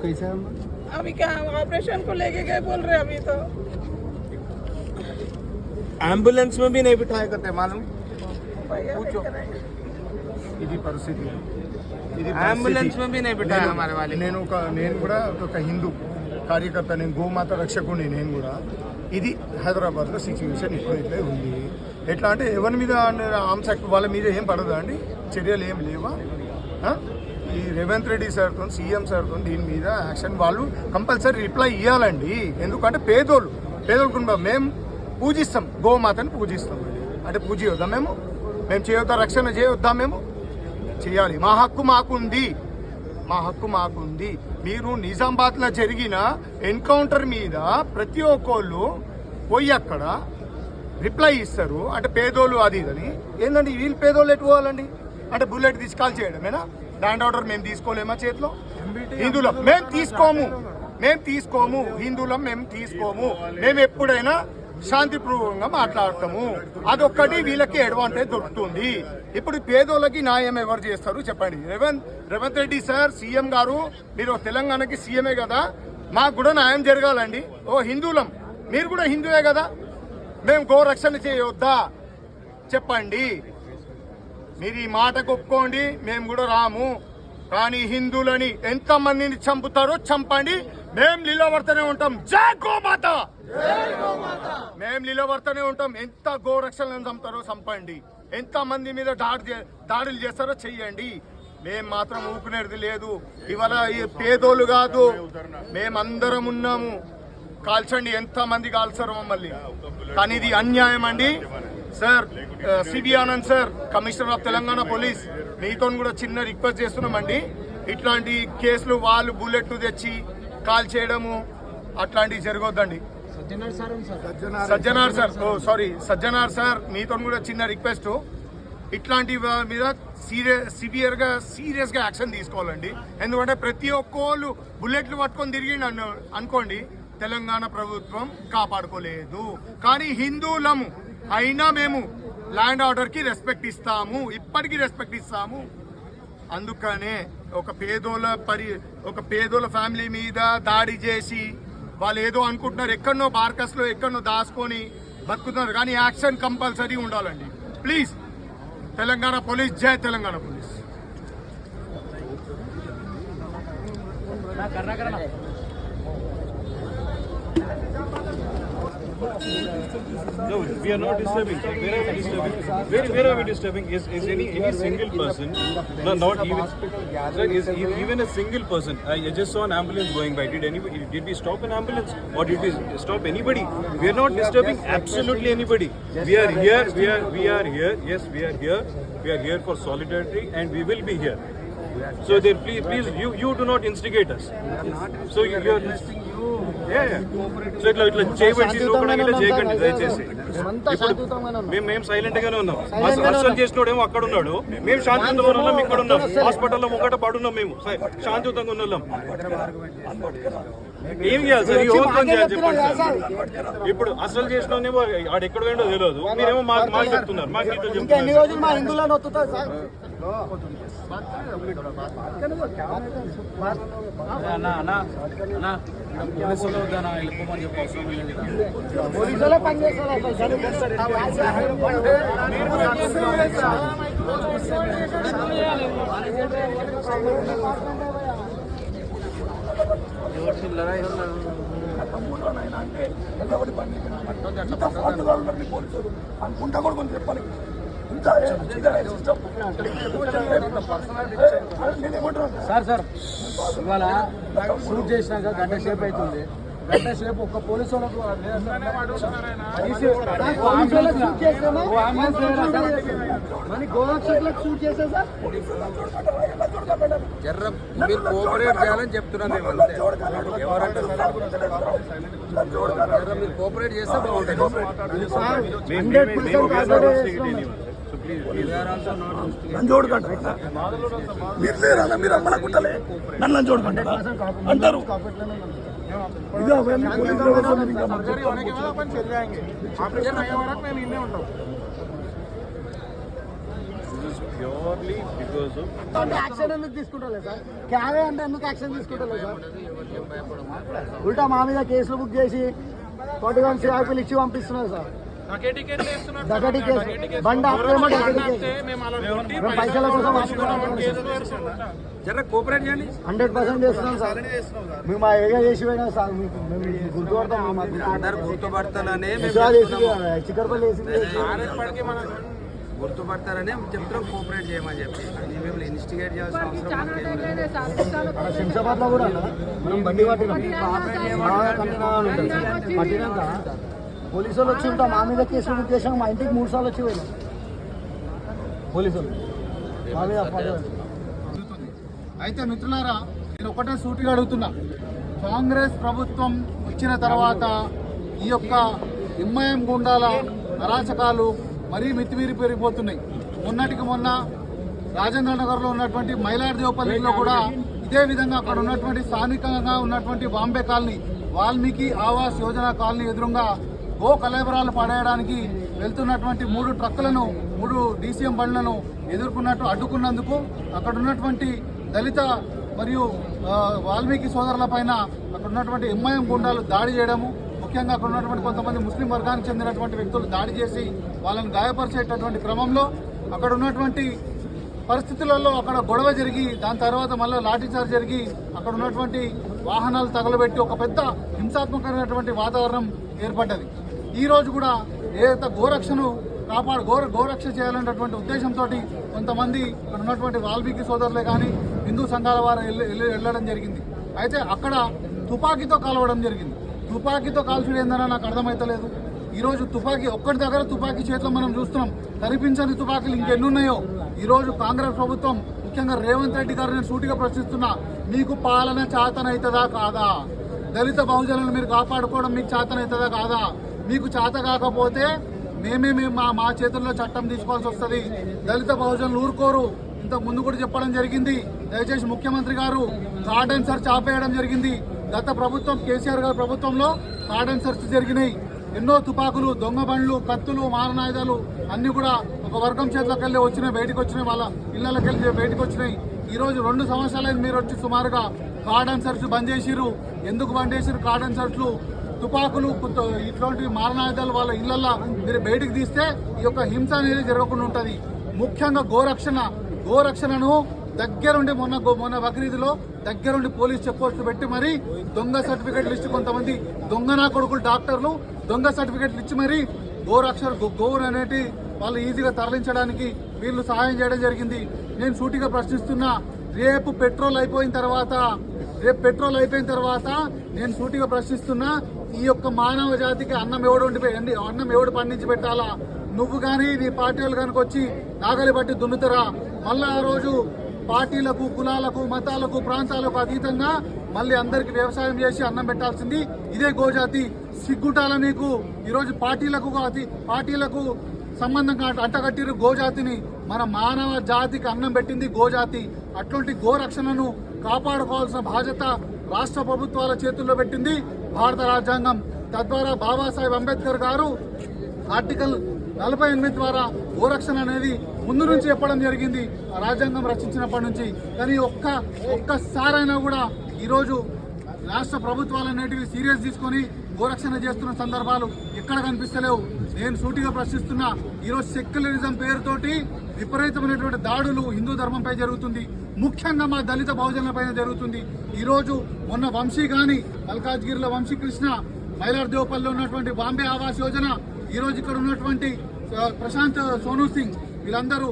कैसा है अभी क्या ऑपरेशन को लेके गए बोल रहे अभी तो एम्बुलेंस में भी नहीं बिठाया करते मालूम पूछो ఇది పరిస్థితి ఇది एम्बुलेंस में भी नहीं बिठाया हमारे वाले నేను కూడా ఒక హిందూ కార్యకర్త, నేను గోమాత రక్షకుని. నేను కూడా ఇది హైదరాబాద్లో సిచ్యువేషన్ ఇట్లా ఉంది. ఎట్లా అంటే ఎవరి మీద ఆర్మ్స్ యాక్ట్ వాళ్ళ మీద ఏం పడదా అండి, చర్యలు ఏం లేవా? ఈ రేవంత్ రెడ్డి సార్తో సీఎం సార్తో దీని మీద యాక్షన్ వాళ్ళు కంపల్సరీ రిప్లై ఇవ్వాలండి. ఎందుకంటే పేదోళ్ళు కుటుంబం మేము పూజిస్తాం, గోమాతని పూజిస్తాం. అంటే పూజ మేము చేయొద్దా, రక్షణ చేయొద్దా? మేము చేయాలి. మా హక్కు మాకుంది. మీరు నిజామాబాద్లో జరిగిన ఎన్కౌంటర్ మీద ప్రతి ఒక్కళ్ళు పోయి అక్కడ రిప్లై ఇస్తారు. అంటే పేదోళ్ళు అది ఇదని ఏంటంటే వీళ్ళు పేదోళ్ళు ఎటు పోవాలండి? అంటే బుల్లెట్ తీసి కాల్ చేయడమేనా? ల్యాండ్ ఆర్డర్ మేము తీసుకోలేమా చేతిలో? హిందువులం మేము తీసుకోము. హిందువులం మేము తీసుకోము. మేము ఎప్పుడైనా శాంతిపూర్వకంగా మాట్లాడతాము. అదొక్కటి వీళ్ళకి అడ్వాంటేజ్ దొరుకుతుంది. ఇప్పుడు పేదోళ్ళకి న్యాయం ఎవరు చేస్తారు చెప్పండి? రేవంత్ రెడ్డి సార్ సీఎం గారు, మీరు తెలంగాణకి సీఎంఏ కదా, మాకు కూడా న్యాయం జరగాలండి. ఓ హిందువులం, మీరు కూడా హిందువే కదా, మేము గోరక్షణ చేయొద్దా చెప్పండి? మీరు ఈ మాటకు ఒప్పుకోండి, మేము కూడా రాము. కానీ హిందువులని ఎంతమందిని చంపుతారో చంపండి, మేము నిలబడుతూనే ఉంటాం. జై గోమాత! మేము నిలబడుతూనే ఉంటాం. ఎంత గోరక్షణను చంపుతారో చంపండి, ఎంత మంది మీద దాడులు చేస్తారో చెయ్యండి. మేము మాత్రం ఊకునేది లేదు. ఇవాళ పేదోళ్ళు కాదు, మేమందరం ఉన్నాము. కాల్చండి, ఎంత మంది కాల్చారు మమ్మల్ని. కానీ ఇది అన్యాయం అండి. Sir CB Anand sir, commissioner of Telangana police, మీతో కూడా చిన్న రిక్వెస్ట్ చేస్తున్నామండి. ఇట్లాంటి కేసులు వాళ్ళు బుల్లెట్ తెచ్చి కాల్ చేయడము అట్లాంటివి జరగొద్దండి. సజ్జనార్ సార్, మీతో కూడా చిన్న రిక్వెస్ట్, ఇట్లాంటి మీద సీరియస్గా యాక్షన్ తీసుకోవాలండి. ఎందుకంటే ప్రతి ఒక్కళ్ళు బుల్లెట్లు పట్టుకొని తిరిగి అనుకోండి, తెలంగాణ ప్రభుత్వం కాపాడుకోలేదు. కానీ హిందువులము అయినా మేము ల్యాండ్ ఆర్డర్కి రెస్పెక్ట్ ఇస్తాము, ఇప్పటికీ రెస్పెక్ట్ ఇస్తాము. అందుకనే ఒక పేదోళ్ళ ఫ్యామిలీ మీద దాడి చేసి వాళ్ళు ఏదో అనుకుంటున్నారు, ఎక్కడనో బార్కస్లో ఎక్కడనో దాచుకొని బతుకుతున్నారు. కానీ యాక్షన్ కంపల్సరీ ఉండాలండి. ప్లీజ్, తెలంగాణ పోలీస్, జై Telangana police. No, we are not disturbing. Where are we disturbing? Where are we disturbing? Is any single person? No, not even. Sir, is even a single person? I just saw an ambulance going by. Did we stop an ambulance or did we stop anybody? We are not disturbing absolutely anybody. We are here. We are here. Yes, we are here. We are here for solidarity, and we will be here. So then, please, you do not instigate us. So you are. So ఇట్లా చేయబట్టి చేయకండి దయచేసి. మేము silent గానే ఉన్నాం. అసలు చేసినోడేమో అక్కడ ఉన్నాడు, మేము శాంతియుతంగా ఉన్నాం, ఇక్కడ ఉన్నాం. హాస్పిటల్లో ముంగట పడున్నాం, మేము శాంతియుతంగా ఉన్నాం. ఏం చేయాలి సార్? ఈ హోమ్ చేయాలి చెప్పండి సార్. ఇప్పుడు అసలు చేసినోనేమో ఆడ ఎక్కడ పోయిండో తెలియదు, మీరేమో మాకు చెప్తున్నారు, మాకు ఇట్లా చెప్తున్నారు. పోలీసులే పనిచేస్తారు. అనుకుంటా కూడా కొంచెం చెప్పాలి. సార్ ఇవాళ షూట్ చేసినాక గంట సేపు అవుతుంది. గంట సేపు ఒక్క పోలీసు వాళ్ళకు గోరక్షకులకు షూట్ చేసే సార్ మీరు కోఆపరేట్ చేయాలని చెప్తున్నాం. మేము ఎవరంటే మీరు కోఆపరేట్ చేస్తే బాగుంటుంది. నన్ను చూడకండి, మీరు లేరా? మీరు అమ్మలా కుట్టలే, నన్ను చూడకండి అంటారు. purely because of యాక్షన్ ఎందుకు తీసుకుంటలేదు సార్? క్యారే అంటే ఎందుకు యాక్షన్ తీసుకుంటలేదు సార్? ఉల్టా మా మీద కేసులు బుక్ చేసి 41 సిఆర్పీలు ఇచ్చి పంపిస్తున్నారు సార్. డకటి కేసు బండి ఆపేమో డకటి కేసు. మేము పైసల కోసం జర కోఆపరేట్ చేయండి. 100% చేస్తున్నాం సార్. మేము మా ఏరియా చేసి పోయినా సార్. మేము గుర్తుపడతాం. అందరు గుర్తుపడతాననే చిక్కరపల్లి వేసి గుర్తుపడతారనే చెప్తున్నాం, కోఆపరేట్ చేయమని చెప్పి. మేము ఇన్వెస్టిగేట్ చేయాల్సిన అవసరం శంషాబాద్ లో కూడా మనం బండి పట్టినాం. పట్టినాక పోలీసు వాళ్ళు వచ్చి ఉంటాం. మా మీద కేసులు బుక్ చేసాం. మా ఇంటికి 3 సార్లు వచ్చి పోయినాం పోలీసులు మా మీద. అయితే మిత్రులారా, నేను ఒకటే సూటిగా అడుగుతున్నా. కాంగ్రెస్ ప్రభుత్వం వచ్చిన తర్వాత ఈ యొక్క ఎంఐఎం గుండాల అరాచకాలు మరీ మితిమీరి పెరిగిపోతున్నాయి. మొన్నటికి మొన్న రాజేంద్ర నగర్లో ఉన్నటువంటి మైలార్దేవపల్లిలో కూడా ఇదే విధంగా అక్కడ ఉన్నటువంటి స్థానికంగా ఉన్నటువంటి బాంబే కాలనీ, వాల్మీకి ఆవాస్ యోజన కాలనీ ఎదురుగా గో కలేబరాలు పడేయడానికి వెళ్తున్నటువంటి 3 ట్రక్కులను 3 DCM బండ్లను అడ్డుకున్నందుకు అక్కడ ఉన్నటువంటి దళిత మరియు వాల్మీకి సోదరుల పైన అక్కడ ఉన్నటువంటి ఎంఐఎం గుండాలు దాడి చేయడము, ముఖ్యంగా అక్కడ ఉన్నటువంటి కొంతమంది ముస్లిం వర్గానికి చెందినటువంటి వ్యక్తులు దాడి చేసి వాళ్ళని గాయపరిచేటటువంటి క్రమంలో అక్కడ ఉన్నటువంటి పరిస్థితులలో అక్కడ గొడవ జరిగి దాని తర్వాత మళ్ళీ లాఠీచార్జ్ జరిగి అక్కడ ఉన్నటువంటి వాహనాలు తగలబెట్టి ఒక పెద్ద హింసాత్మకమైనటువంటి వాతావరణం ఏర్పడ్డది. ఈ రోజు కూడా ఏదైతే గోరక్ష చేయాలనేటువంటి ఉద్దేశంతో కొంతమంది ఇక్కడ ఉన్నటువంటి వాల్మీకి సోదరులే కానీ హిందూ సంఘాల వారు వెళ్ళడం జరిగింది. అయితే అక్కడ తుపాకీతో కాల్వడం జరిగింది. తుపాకీతో కాల్చడం ఏందన్నా నాకు అర్థమైతలేదు. ఈరోజు ఒక్కటి దగ్గర తుపాకీ చేతిలో మనం చూస్తున్నాం. కనిపించని తుపాకీలు ఇంకెన్నున్నాయో. ఈరోజు కాంగ్రెస్ ప్రభుత్వం ముఖ్యంగా రేవంత్ రెడ్డి గారు నేను సూటిగా ప్రశ్నిస్తున్నా, మీకు పాలన చేతనైతుందా కాదా? దళిత బహుజనులను మీరు కాపాడుకోవడం మీకు చేతనైతుందా కాదా? మీకు చేత కాకపోతే మేము మా చేతుల్లో చట్టం తీసుకోవాల్సి వస్తుంది. దళిత బహుజనులు ఊరుకోరు. ఇంతకు ముందు కూడా చెప్పడం జరిగింది. దయచేసి ముఖ్యమంత్రి గారు కార్డన్ సెర్చ్ ఆపేయడం జరిగింది. గత ప్రభుత్వం కేసీఆర్ గారి ప్రభుత్వంలో కార్డన్ సెర్చ్ జరిగినాయి. ఎన్నో తుపాకులు, దొంగ బండ్లు, కత్తులు, మారణాయుధాలు అన్ని కూడా ఒక వర్గం చేతిలోకి వెళ్ళి వచ్చినాయి, బయటకు వచ్చినాయి, వాళ్ళ ఇళ్లకి వెళ్ళి బయటకు వచ్చినాయి. ఈ రోజు 2 సంవత్సరాలైంది మీరు వచ్చి సుమారుగా కార్డన్ సెర్చ్ బంద్ చేసిరు. ఎందుకు బంద్ చేసిరు కార్డన్ సెర్చ్లు? తుపాకులు, ఇట్లాంటి మారణాయుధాలు వాళ్ళ ఇళ్లల్లో మీరు బయటకు తీస్తే ఈ యొక్క హింస అనేది జరగకుండా ఉంటుంది. ముఖ్యంగా గోరక్షణను దగ్గరుండి మొన్న బక్రీద్లో దగ్గరుండి పోలీస్ చెక్ పోస్టులు పెట్టి మరి దొంగ సర్టిఫికెట్లు ఇచ్చి కొంతమంది దొంగనా కొడుకులు డాక్టర్లు దొంగ సర్టిఫికెట్లు ఇచ్చి మరి గోవును అనేటి వాళ్ళు ఈజీగా తరలించడానికి వీళ్ళు సహాయం చేయడం జరిగింది. నేను సూటిగా ప్రశ్నిస్తున్నా, రేపు పెట్రోల్ అయిపోయిన తర్వాత నేను సూటిగా ప్రశ్నిస్తున్నా, ఈ యొక్క మానవ జాతికి అన్నం ఎవడు పండించి పెట్టాలా? నువ్వు కానీ నీ పార్టీ వాళ్ళు కనుక వచ్చి నాగలి బట్టి దున్నుతారా? మళ్ళా ఆ రోజు పార్టీలకు, కులాలకు, మతాలకు, ప్రాంతాలకు అతీతంగా మళ్ళీ అందరికి వ్యవసాయం చేసి అన్నం పెట్టాల్సింది ఇదే గోజాతి. సిగ్గుంటాల నీకు. ఈరోజు పార్టీలకు సంబంధంగా అంటగట్టిరు గోజాతిని. మన మానవ జాతికి అన్నం పెట్టింది గోజాతి. అట్లాంటి గోరక్షణను కాపాడుకోవాల్సిన బాధ్యత రాష్ట్ర ప్రభుత్వాల చేతుల్లో పెట్టింది భారత రాజ్యాంగం. తద్వారా బాబాసాహెబ్ అంబేద్కర్ గారు ఆర్టికల్ 48 ద్వారా గోరక్షణ అనేది ముందు నుంచి చెప్పడం జరిగింది రాజ్యాంగం రచించినప్పటి నుంచి. కానీ ఒక్కసారైనా కూడా ఈరోజు రాష్ట్ర ప్రభుత్వాలు అనేటివి సీరియస్ తీసుకొని గోరక్షణ చేస్తున్న సందర్భాలు ఎక్కడ కనిపిస్తలేవు. నేను సూటిగా ప్రశ్నిస్తున్నా, ఈరోజు సెక్యులరిజం పేరుతోటి విపరీతమైనటువంటి దాడులు హిందూ ధర్మంపై జరుగుతుంది. ముఖ్యంగా మా దళిత బహుజనుల పైన జరుగుతుంది. ఈరోజు మొన్న వంశీ కానీ మల్కాజ్గిరిలో వంశీకృష్ణ, మైలార్దేవపల్లిలో ఉన్నటువంటి బాంబే ఆవాస్ యోజన, ఈరోజు ఇక్కడ ఉన్నటువంటి ప్రశాంత్ సోనూ సింగ్, వీళ్ళందరూ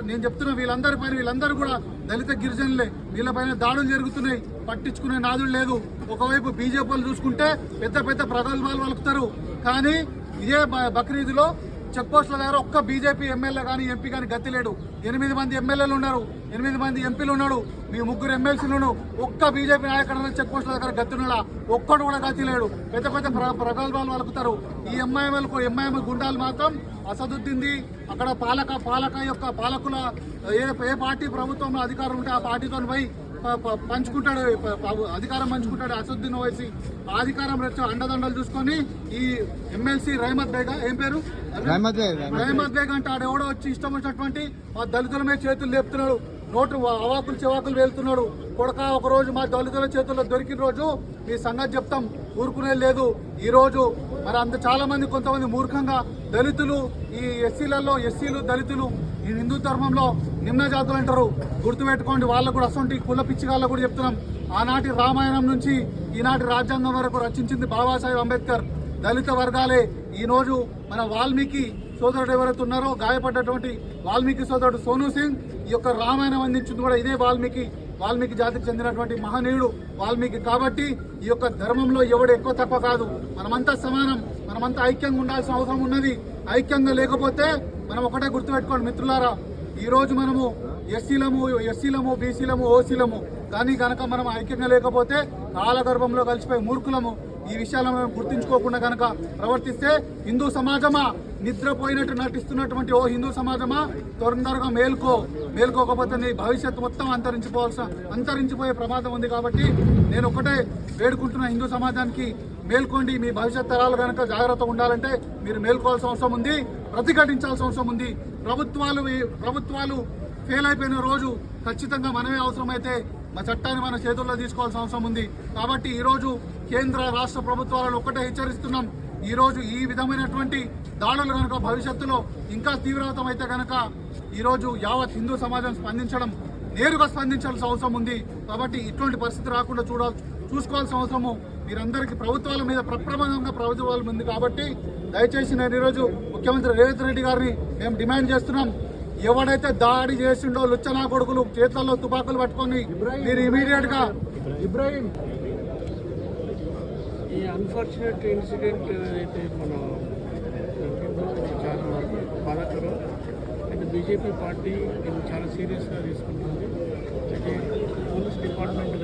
నేను చెప్తున్నా వీళ్ళందరూ కూడా దళిత గిరిజనులే. వీళ్ళపైన దాడులు జరుగుతున్నాయి, పట్టించుకునే నాదుడు లేదు. ఒకవైపు బీజేపీలు చూసుకుంటే పెద్ద ప్రగల్భాలు వలుకుతారు. కానీ ఇదే బక్రీద్లో చెక్ పోస్టుల దగ్గర ఒక్క బీజేపీ ఎమ్మెల్యే కానీ ఎంపీ కానీ గతి లేడు. 8 మంది ఎమ్మెల్యేలు ఉన్నారు, 8 మంది ఎంపీలు ఉన్నాడు, మీ 3 ఎమ్మెల్సీలు. ఒక్క బీజేపీ నాయకుడు చెక్ పోస్టుల దగ్గర గతి ఉన్నాడా? ఒక్కడు కూడా గతి లేడు. పెద్ద ప్రగల్భాలు వలుకుతారు. ఈ ఎంఐఎం గుండాలు మాత్రం అసదుద్దింది అక్కడ పాలకుల ఏ పార్టీ ప్రభుత్వంలో అధికారం ఉంటే ఆ పార్టీతో పోయి పంచుకుంటాడు, అధికారం పంచుకుంటాడు అసదుద్దీన్ ఓవైసీ. ఆ అధికారం అండదండలు చూసుకొని ఈ ఎమ్మెల్సీ రహమత్ బేగ్, ఏం పేరు రహమత్ బేగ్ అంటే ఆడెవడో వచ్చి ఇష్టం వచ్చినటువంటి మా దళితుల మీద చేతులు లేపుతున్నాడు, నోటు అవాకులు చెవాకులు వేలుతున్నాడు. కొడక ఒక రోజు మా దళితుల చేతుల్లో దొరికిన రోజు ఈ సంగతి చెప్తాం, ఊరుకునే లేదు. ఈ రోజు మరి అంత చాలా మంది కొంతమంది మూర్ఖంగా దళితులు ఈ ఎస్సీలు దళితులు ఈ హిందూ ధర్మంలో నిమ్న జాతులు అంటారు, గుర్తుపెట్టుకోండి. వాళ్ళకు కూడా అసొంటి కుల పిచ్చిగాళ్ళకు కూడా చెప్తున్నాం. ఆనాటి రామాయణం నుంచి ఈనాటి రాజ్యాంగం వరకు రచించింది బాబాసాహెబ్ అంబేద్కర్. దళిత వర్గాలే ఈ రోజు మన వాల్మీకి సోదరుడు ఎవరైతే ఉన్నారో గాయపడ్డటువంటి వాల్మీకి సోదరుడు సోను సింగ్ ఈ యొక్క రామాయణం అందించింది కూడా ఇదే వాల్మీకి జాతికి చెందినటువంటి మహనీయుడు వాల్మీకి. కాబట్టి ఈ యొక్క ధర్మంలో ఎవడు ఎక్కువ తక్కువ కాదు, మనమంతా సమానం, మనమంతా ఐక్యంగా ఉండాల్సిన అవసరం ఉన్నది. ఐక్యంగా లేకపోతే మనం ఒకటే గుర్తుపెట్టుకోండి మిత్రులారా, ఈ రోజు మనము ఎస్సీలము బీసీలము ఓసీలము, కానీ కనుక మనం ఐక్యంగా లేకపోతే కాలగర్భంలో కలిసిపోయి మూర్ఖులము. ఈ విషయాలను మనం గుర్తించుకోకుండా కనుక ప్రవర్తిస్తే హిందూ సమాజమా, నిద్రపోయినట్టు నటిస్తున్నటువంటి ఓ హిందూ సమాజమా, తొందరగా మేల్కోకపోతే నీ భవిష్యత్తు మొత్తం అంతరించిపోయే ప్రమాదం ఉంది. కాబట్టి నేను ఒకటే వేడుకుంటున్న హిందూ సమాజానికి, మేల్కోండి. మీ భవిష్యత్ తరాలు కనుక జాగ్రత్తగా ఉండాలంటే మీరు మేల్కోవాల్సిన అవసరం ఉంది, ప్రతిఘటించాల్సిన అవసరం ఉంది. ప్రభుత్వాలు ఫెయిల్ అయిపోయిన రోజు ఖచ్చితంగా మనమే అవసరమైతే మా చట్టాన్ని మన చేతుల్లో తీసుకోవాల్సిన అవసరం ఉంది. కాబట్టి ఈరోజు కేంద్ర రాష్ట్ర ప్రభుత్వాలను ఒక్కటే హెచ్చరిస్తున్నాం, ఈరోజు ఈ విధమైనటువంటి దాడులు కనుక భవిష్యత్తులో ఇంకా తీవ్రతం అయితే కనుక ఈరోజు యావత్ హిందూ సమాజం నేరుగా స్పందించాల్సిన అవసరం ఉంది. కాబట్టి ఇటువంటి పరిస్థితి రాకుండా చూసుకోవాల్సిన అవసరము మీరందరికీ ప్రభుత్వాల మీద ప్రప్రబంధంగా ప్రభుత్వాల ఉంది. కాబట్టి దయచేసి నేను ఈరోజు ముఖ్యమంత్రి రేవంత్ రెడ్డి గారిని మేము డిమాండ్ చేస్తున్నాం, ఎవడైతే దాడి చేసిండో లుచ్చనా కొడుకులు చేతుల్లో తుపాకులు పట్టుకొని మీరు ఇమీడియట్ గా ఈ అన్ఫార్చునేట్ ఇన్సిడెంట్ అయితే మనం చాలా బాధాకరం. అయితే బీజేపీ పార్టీ దీన్ని చాలా సీరియస్గా తీసుకుంటుంది. అయితే పోలీస్ డిపార్ట్మెంట్